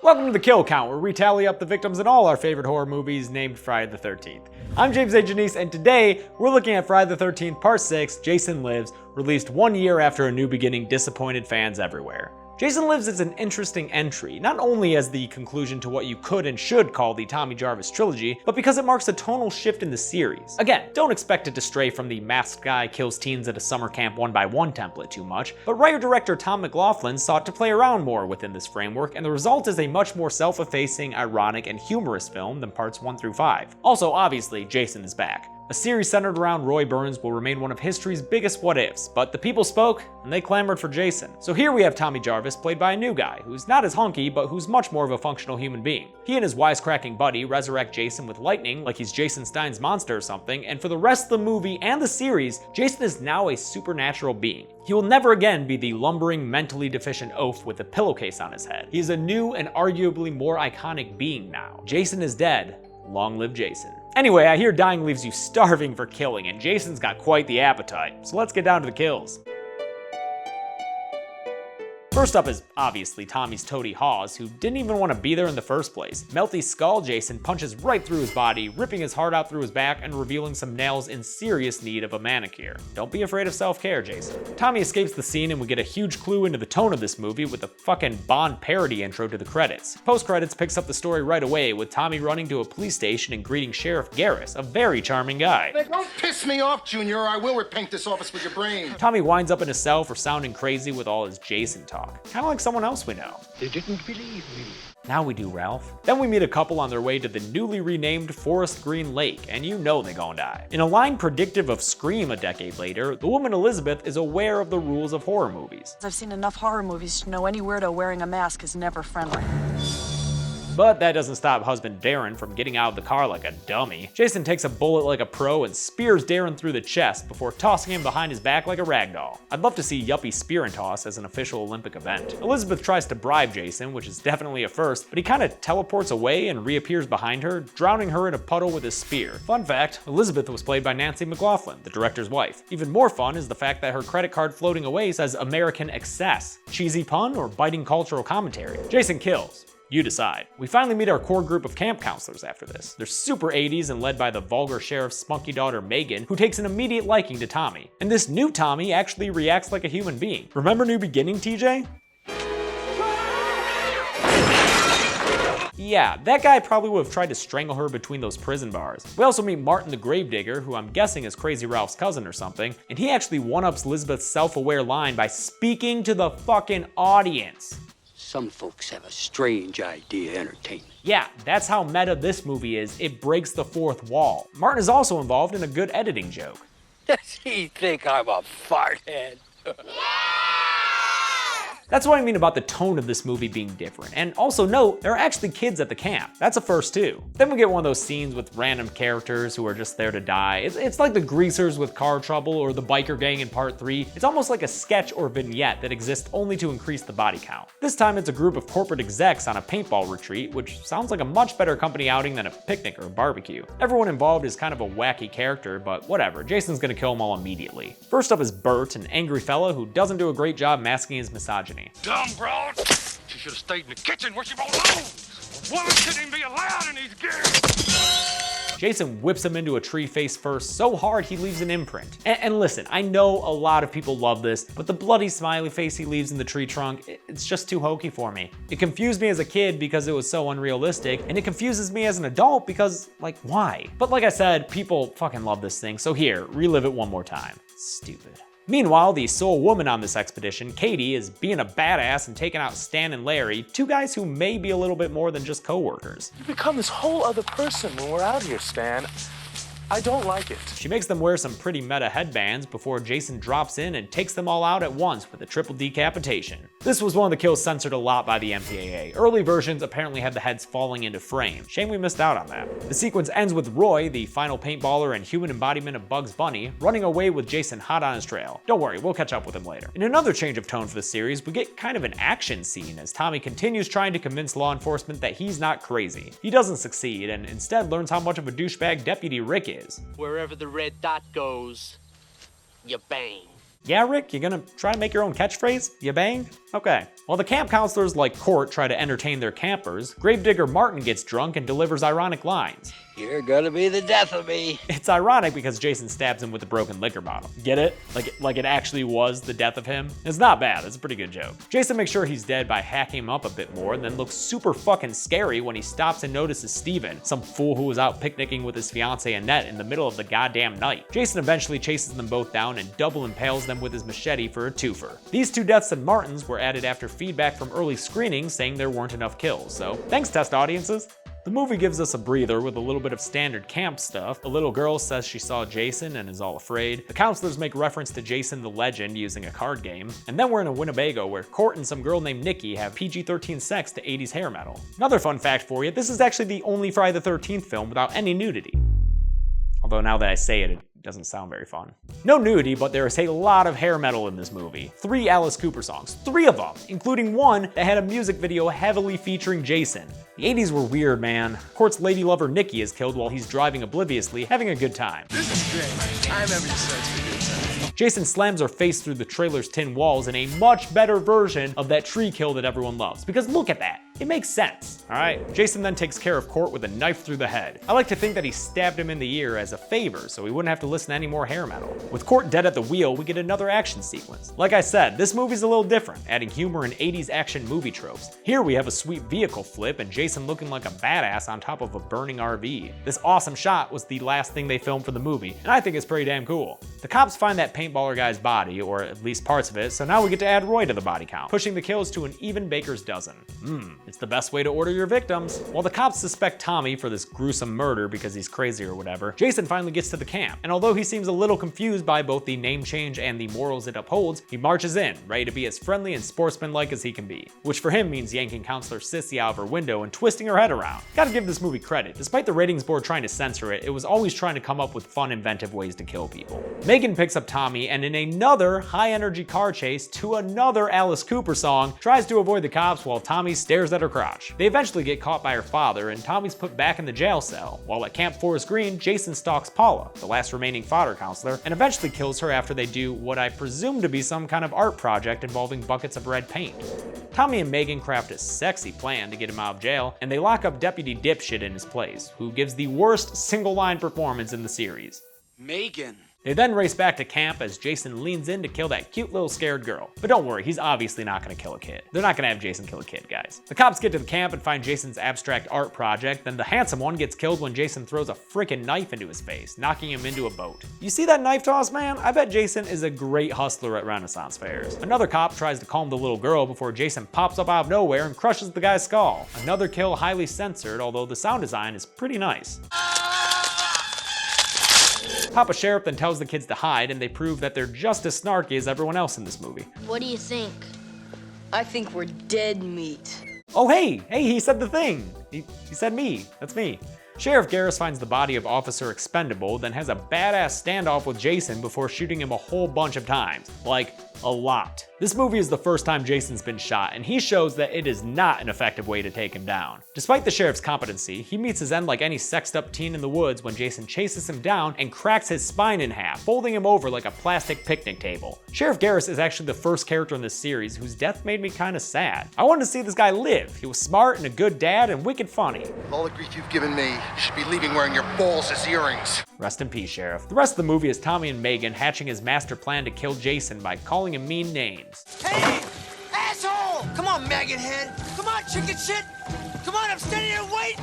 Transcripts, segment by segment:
Welcome to the Kill Count, where we tally up the victims in all our favorite horror movies named Friday the 13th. I'm James A. Janice, and today we're looking at Friday the 13th Part 6, Jason Lives, released 1 year after A New Beginning disappointed fans everywhere. Jason Lives is an interesting entry, not only as the conclusion to what you could and should call the Tommy Jarvis trilogy, but because it marks a tonal shift in the series. Again, don't expect it to stray from the masked guy kills teens at a summer camp 1x1 template too much, but writer-director Tom MacLeod sought to play around more within this framework, and the result is a much more self-effacing, ironic, and humorous film than parts 1 through 5. Also, obviously, Jason is back. A series centered around Roy Burns will remain one of history's biggest what-ifs, but the people spoke, and they clamored for Jason. So here we have Tommy Jarvis, played by a new guy, who's not as hunky, but who's much more of a functional human being. He and his wisecracking buddy resurrect Jason with lightning, like he's Jason Stein's monster or something, and for the rest of the movie and the series, Jason is now a supernatural being. He will never again be the lumbering, mentally deficient oaf with a pillowcase on his head. He is a new and arguably more iconic being now. Jason is dead. Long live Jason. Anyway, I hear dying leaves you starving for killing, and Jason's got quite the appetite, so let's get down to the kills. First up is obviously Tommy's toady Hawes, who didn't even want to be there in the first place. Melty Skull Jason punches right through his body, ripping his heart out through his back and revealing some nails in serious need of a manicure. Don't be afraid of self-care, Jason. Tommy escapes the scene and we get a huge clue into the tone of this movie with the fucking Bond parody intro to the credits. Post-credits picks up the story right away with Tommy running to a police station and greeting Sheriff Garris, a very charming guy. Don't piss me off, Junior, or I will repaint this office with your brain. Tommy winds up in his cell for sounding crazy with all his Jason talk. Kind of like someone else we know. They didn't believe me. Now we do, Ralph. Then we meet a couple on their way to the newly renamed Forest Green Lake, and you know they gon' die. In a line predictive of Scream a decade later, the woman Elizabeth is aware of the rules of horror movies. I've seen enough horror movies to know any weirdo wearing a mask is never friendly. But that doesn't stop husband Darren from getting out of the car like a dummy. Jason takes a bullet like a pro and spears Darren through the chest before tossing him behind his back like a ragdoll. I'd love to see Yuppie spear and toss as an official Olympic event. Elizabeth tries to bribe Jason, which is definitely a first, but he kinda teleports away and reappears behind her, drowning her in a puddle with his spear. Fun fact, Elizabeth was played by Nancy McLaughlin, the director's wife. Even more fun is the fact that her credit card floating away says American Excess. Cheesy pun or biting cultural commentary? Jason kills. You decide. We finally meet our core group of camp counselors after this. They're super 80s and led by the vulgar sheriff's spunky daughter Megan, who takes an immediate liking to Tommy. And this new Tommy actually reacts like a human being. Remember New Beginning, TJ? Yeah, that guy probably would have tried to strangle her between those prison bars. We also meet Martin the Gravedigger, who I'm guessing is Crazy Ralph's cousin or something, and he actually one-ups Elizabeth's self-aware line by speaking to the fucking audience. Some folks have a strange idea of entertainment. Yeah, that's how meta this movie is. It breaks the fourth wall. Martin is also involved in a good editing joke. Does he think I'm a farthead? That's what I mean about the tone of this movie being different. And also note, there are actually kids at the camp. That's a first too. Then we get one of those scenes with random characters who are just there to die. It's like the greasers with car trouble or the biker gang in part 3. It's almost like a sketch or vignette that exists only to increase the body count. This time it's a group of corporate execs on a paintball retreat, which sounds like a much better company outing than a picnic or a barbecue. Everyone involved is kind of a wacky character, but whatever, Jason's gonna kill them all immediately. First up is Bert, an angry fella who doesn't do a great job masking his misogyny. Dumb broad. She should have stayed in the kitchen where she belongs. Women shouldn't even be allowed in these gears. Jason whips him into a tree face first so hard he leaves an imprint. And listen, I know a lot of people love this, but the bloody smiley face he leaves in the tree trunk, it's just too hokey for me. It confused me as a kid because it was so unrealistic, and it confuses me as an adult because, like, why? But like I said, people fucking love this thing, so here, relive it one more time. Stupid. Meanwhile, the sole woman on this expedition, Katie, is being a badass and taking out Stan and Larry, two guys who may be a little bit more than just co-workers. You become this whole other person when we're out here, Stan. I don't like it. She makes them wear some pretty meta headbands before Jason drops in and takes them all out at once with a triple decapitation. This was one of the kills censored a lot by the MPAA. Early versions apparently had the heads falling into frame. Shame we missed out on that. The sequence ends with Roy, the final paintballer and human embodiment of Bugs Bunny, running away with Jason hot on his trail. Don't worry, we'll catch up with him later. In another change of tone for the series, we get kind of an action scene as Tommy continues trying to convince law enforcement that he's not crazy. He doesn't succeed and instead learns how much of a douchebag Deputy Rick is. Wherever the red dot goes, you bang. Yeah, Rick, you gonna try to make your own catchphrase? You banged? Okay. While the camp counselors like Court try to entertain their campers, Gravedigger Martin gets drunk and delivers ironic lines. You're gonna be the death of me. It's ironic because Jason stabs him with a broken liquor bottle. Get it? Like it actually was the death of him? It's not bad, it's a pretty good joke. Jason makes sure he's dead by hacking him up a bit more and then looks super fucking scary when he stops and notices Steven, some fool who was out picnicking with his fiancée Annette in the middle of the goddamn night. Jason eventually chases them both down and double impales them with his machete for a twofer. These two deaths at Martin's were added after feedback from early screenings saying there weren't enough kills, so thanks test audiences. The movie gives us a breather with a little bit of standard camp stuff. A little girl says she saw Jason and is all afraid. The counselors make reference to Jason the Legend using a card game. And then we're in a Winnebago where Court and some girl named Nikki have PG-13 sex to 80s hair metal. Another fun fact for you, this is actually the only Friday the 13th film without any nudity. Although now that I say it, it doesn't sound very fun. No nudity, but there is a lot of hair metal in this movie. 3 Alice Cooper songs, 3 of them, including one that had a music video heavily featuring Jason. The 80s were weird, man. Court's lady lover Nikki is killed while he's driving obliviously, having a good time. This is great. I'm having such a good time. Jason slams her face through the trailer's tin walls in a much better version of that tree kill that everyone loves. Because look at that. It makes sense. Alright, Jason then takes care of Court with a knife through the head. I like to think that he stabbed him in the ear as a favor so he wouldn't have to listen to any more hair metal. With Court dead at the wheel, we get another action sequence. Like I said, this movie's a little different, adding humor and 80s action movie tropes. Here we have a sweet vehicle flip and Jason looking like a badass on top of a burning RV. This awesome shot was the last thing they filmed for the movie, and I think it's pretty damn cool. The cops find that paintballer guy's body, or at least parts of it, so now we get to add Roy to the body count, pushing the kills to an even baker's dozen. It's the best way to order your victims. While the cops suspect Tommy for this gruesome murder because he's crazy or whatever, Jason finally gets to the camp, and although he seems a little confused by both the name change and the morals it upholds, he marches in, ready to be as friendly and sportsmanlike as he can be, which for him means yanking Counselor Sissy out of her window and twisting her head around. Gotta give this movie credit. Despite the ratings board trying to censor it, it was always trying to come up with fun, inventive ways to kill people. Megan picks up Tommy and in another high-energy car chase to another Alice Cooper song, tries to avoid the cops while Tommy stares at her crotch. They eventually get caught by her father and Tommy's put back in the jail cell, while at Camp Forest Green, Jason stalks Paula, the last remaining fodder counselor, and eventually kills her after they do what I presume to be some kind of art project involving buckets of red paint. Tommy and Megan craft a sexy plan to get him out of jail, and they lock up Deputy Dipshit in his place, who gives the worst single-line performance in the series. Megan. They then race back to camp as Jason leans in to kill that cute little scared girl. But don't worry, he's obviously not gonna kill a kid. They're not gonna have Jason kill a kid, guys. The cops get to the camp and find Jason's abstract art project, then the handsome one gets killed when Jason throws a frickin' knife into his face, knocking him into a boat. You see that knife toss, man? I bet Jason is a great hustler at Renaissance fairs. Another cop tries to calm the little girl before Jason pops up out of nowhere and crushes the guy's skull. Another kill highly censored, although the sound design is pretty nice. Papa Sheriff then tells the kids to hide, and they prove that they're just as snarky as everyone else in this movie. What do you think? I think we're dead meat. Oh hey, he said the thing. He said me, that's me. Sheriff Garris finds the body of Officer Expendable, then has a badass standoff with Jason before shooting him a whole bunch of times. Like, a lot. This movie is the first time Jason's been shot, and he shows that it is not an effective way to take him down. Despite the sheriff's competency, he meets his end like any sexed up teen in the woods when Jason chases him down and cracks his spine in half, folding him over like a plastic picnic table. Sheriff Garris is actually the first character in this series whose death made me kinda sad. I wanted to see this guy live. He was smart and a good dad and wicked funny. With all the grief you've given me, you should be leaving wearing your balls as earrings. Rest in peace, Sheriff. The rest of the movie is Tommy and Megan hatching his master plan to kill Jason by calling him mean names. Hey, asshole! Come on, maggot head. Come on, chicken shit. Come on, I'm standing here waiting.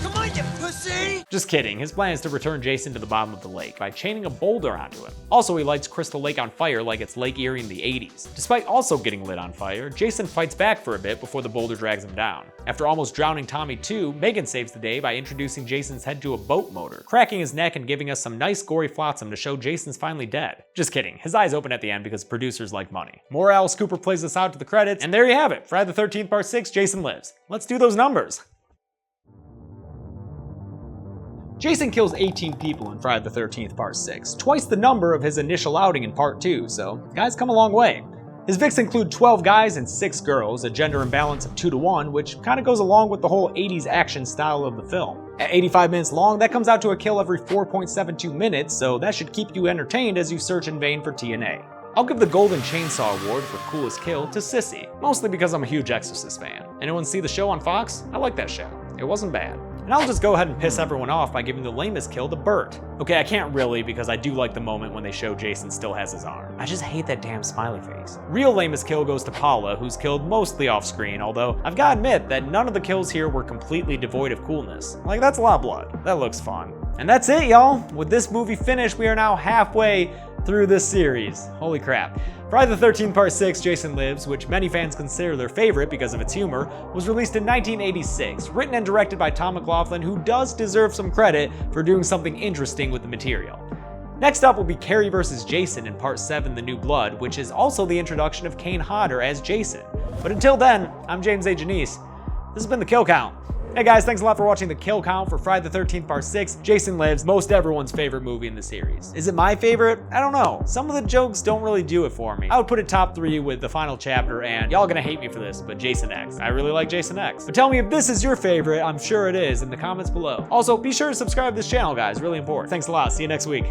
Come on, you pussy! Just kidding, his plan is to return Jason to the bottom of the lake by chaining a boulder onto him. Also, he lights Crystal Lake on fire like it's Lake Erie in the 80s. Despite also getting lit on fire, Jason fights back for a bit before the boulder drags him down. After almost drowning Tommy too, Megan saves the day by introducing Jason's head to a boat motor, cracking his neck and giving us some nice gory flotsam to show Jason's finally dead. Just kidding, his eyes open at the end because producers like money. More Alice Cooper plays us out to the credits, and there you have it, Friday the 13th Part 6, Jason Lives. Let's do those numbers. Jason kills 18 people in Friday the 13th Part 6, twice the number of his initial outing in Part 2, so guys come a long way. His Vicks include 12 guys and 6 girls, a gender imbalance of 2-to-1, which kinda goes along with the whole 80s action style of the film. At 85 minutes long, that comes out to a kill every 4.72 minutes, so that should keep you entertained as you search in vain for TNA. I'll give the Golden Chainsaw Award for Coolest Kill to Sissy, mostly because I'm a huge Exorcist fan. Anyone see the show on Fox? I like that show. It wasn't bad. And I'll just go ahead and piss everyone off by giving the lamest kill to Bert. Okay, I can't really because I do like the moment when they show Jason still has his arm. I just hate that damn smiley face. Real lamest kill goes to Paula, who's killed mostly off screen, although I've gotta admit that none of the kills here were completely devoid of coolness. Like, that's a lot of blood. That looks fun. And that's it, y'all. With this movie finished, we are now halfway through this series. Holy crap. Friday the 13th Part 6, Jason Lives, which many fans consider their favorite because of its humor, was released in 1986, written and directed by Tom MacLeod, who does deserve some credit for doing something interesting with the material. Next up will be Carrie vs. Jason in Part 7, The New Blood, which is also the introduction of Kane Hodder as Jason. But until then, I'm James A. Janice. This has been The Kill Count. Hey guys, thanks a lot for watching The Kill Count for Friday the 13th Part 6, Jason Lives, most everyone's favorite movie in the series. Is it my favorite? I don't know. Some of the jokes don't really do it for me. I would put it top 3 with the final chapter, and y'all gonna hate me for this, but Jason X. I really like Jason X. But tell me if this is your favorite, I'm sure it is, in the comments below. Also, be sure to subscribe to this channel, guys, really important. Thanks a lot, see you next week.